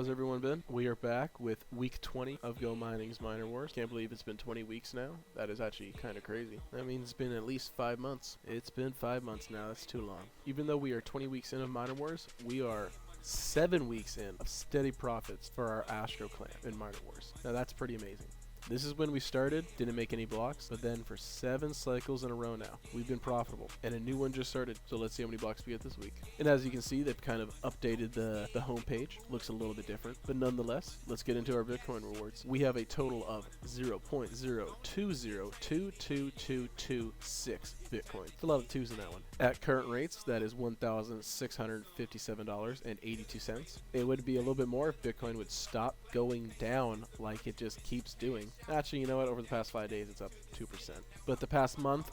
How's everyone been? We are back with week 20 of GoMining's MinerWars. Can't believe it's been 20 weeks now. That is actually kind of crazy. That means it's been at least 5 months. It's been 5 months now. That's too long. Even though we are 20 weeks in of MinerWars, we are 7 weeks in of steady profits for our Astro clan in MinerWars. Now that's pretty amazing. This is when we started, didn't make any blocks, but then for 7 cycles in a row now, we've been profitable. And a new one just started, so let's see how many blocks we get this week. And as you can see, they've kind of updated the homepage. Looks a little bit different, but nonetheless, let's get into our Bitcoin rewards. We have a total of 0.020222226 Bitcoin. It's a lot of twos in that one. At current rates, that is $1,657.82. It would be a little bit more if Bitcoin would stop going down like it just keeps doing. Actually, you know what? Over the past 5 days, it's up 2%. But the past month,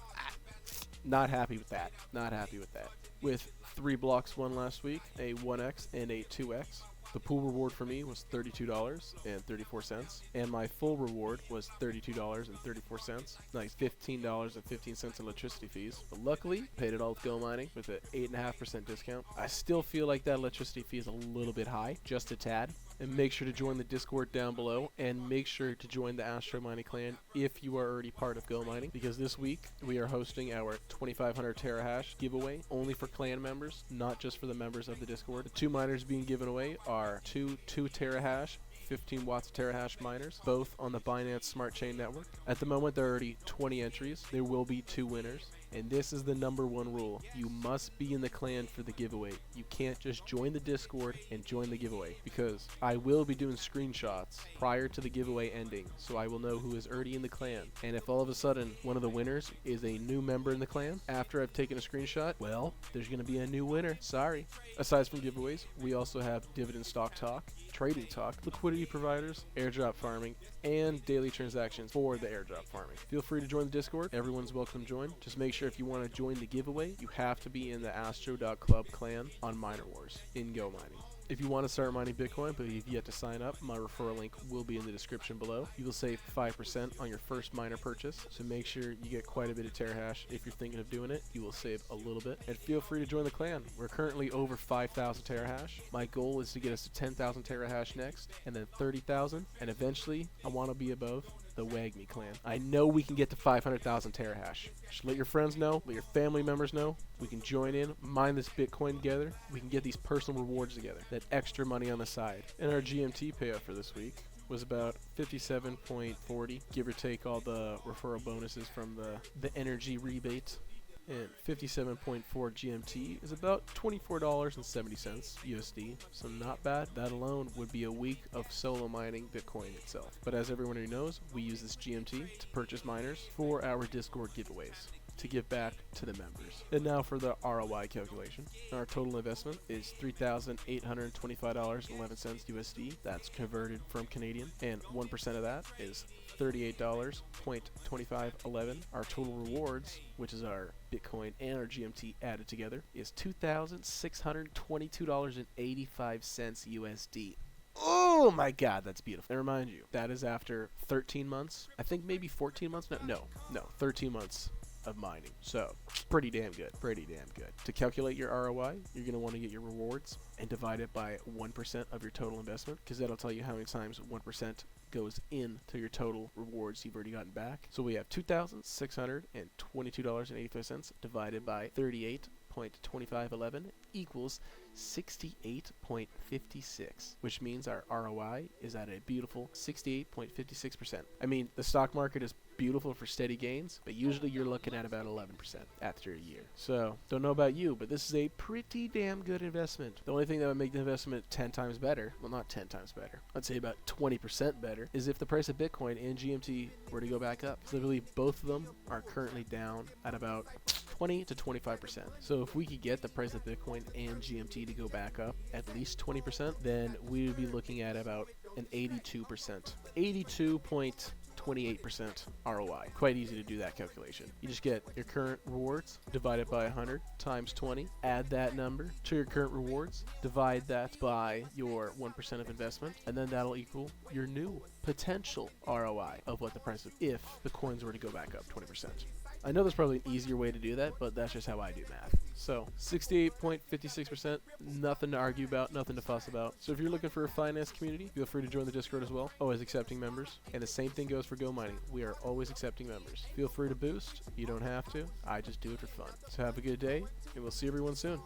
not happy with that. Not happy with that. With 3 blocks won last week, a 1x and a 2x. The pool reward for me was $32.34, and my full reward was $32.34. Nice $15.15 in electricity fees. But luckily, paid it all with GoMining with an 8.5% discount. I still feel like that electricity fee is a little bit high, just a tad. And make sure to join the Discord down below, and make sure to join the Astro Mining clan if you are already part of GoMining, because this week we are hosting our 2500 terahash giveaway only for clan members, not just for the members of the Discord. The 2 miners being given away are 2 terahash 15 watts terahash miners, both on the Binance Smart Chain network. At the moment, there are already 20 entries. There will be 2 winners. And this is the #1 rule. You must be in the clan for the giveaway. You can't just join the Discord and join the giveaway, because I will be doing screenshots prior to the giveaway ending, so I will know who is already in the clan. And if all of a sudden one of the winners is a new member in the clan after I've taken a screenshot, well, there's going to be a new winner. Sorry. Aside from giveaways, we also have dividend stock talk, trading talk, liquidity providers, airdrop farming, and daily transactions for the airdrop farming. Feel free to join the Discord. Everyone's welcome to join. Just make sure if you want to join the giveaway, you have to be in the astro.club clan on MinerWars in GoMining. If you want to start mining Bitcoin but you've yet to sign up, my referral link will be in the description below. You will save 5% on your first miner purchase, so make sure you get quite a bit of terahash. If you're thinking of doing it, you will save a little bit. And feel free to join the clan. We're currently over 5,000 terahash. My goal is to get us to 10,000 terahash next, and then 30,000, and eventually I want to be above the WagMe clan. I know we can get to 500,000 terahash. Just let your friends know, let your family members know. We can join in, mine this Bitcoin together. We can get these personal rewards together, that extra money on the side. And our GMT payout for this week was about 57.40, give or take all the referral bonuses from the energy rebate. And 57.4 GMT is about $24.70 USD, so not bad. That alone would be a week of solo mining Bitcoin itself. But as everyone already knows, we use this GMT to purchase miners for our Discord giveaways, to give back to the members. And now for the ROI calculation. Our total investment is $3,825.11 USD. That's converted from Canadian, and 1% of that is $38.2511. Our total rewards, which is our Bitcoin and our GMT added together, is $2,622.85 USD. Oh my god, that's beautiful. And remind you, that is after 13 months. I think maybe 14 months. No, 13 months of mining. So pretty damn good. To calculate your ROI, you're going to want to get your rewards and divide it by 1% of your total investment, because that'll tell you how many times 1% goes into your total rewards you've already gotten back. So we have $2,622.85 divided by 38.2511 equals 68.56, which means our ROI is at a beautiful 68.56%. I mean, the stock market is beautiful for steady gains, but usually you're looking at about 11% after a year. So, don't know about you, but this is a pretty damn good investment. The only thing that would make the investment 10 times better, well, not 10 times better, I'd say about 20% better, is if the price of Bitcoin and GMT were to go back up. So I believe both of them are currently down at about 20 to 25%. So if we could get the price of Bitcoin and GMT to go back up at least 20%, then we would be looking at about an 82.28% ROI. Quite easy to do that calculation. You just get your current rewards, divide it by 100 times 20, add that number to your current rewards, divide that by your 1% of investment, and then that'll equal your new potential ROI of what the price of if the coins were to go back up 20%. I know there's probably an easier way to do that, but that's just how I do math. So 68.56%, nothing to argue about, nothing to fuss about. So if you're looking for a finance community, feel free to join the Discord as well. Always accepting members. And the same thing goes for GoMining. We are always accepting members. Feel free to boost. You don't have to. I just do it for fun. So have a good day, and we'll see everyone soon.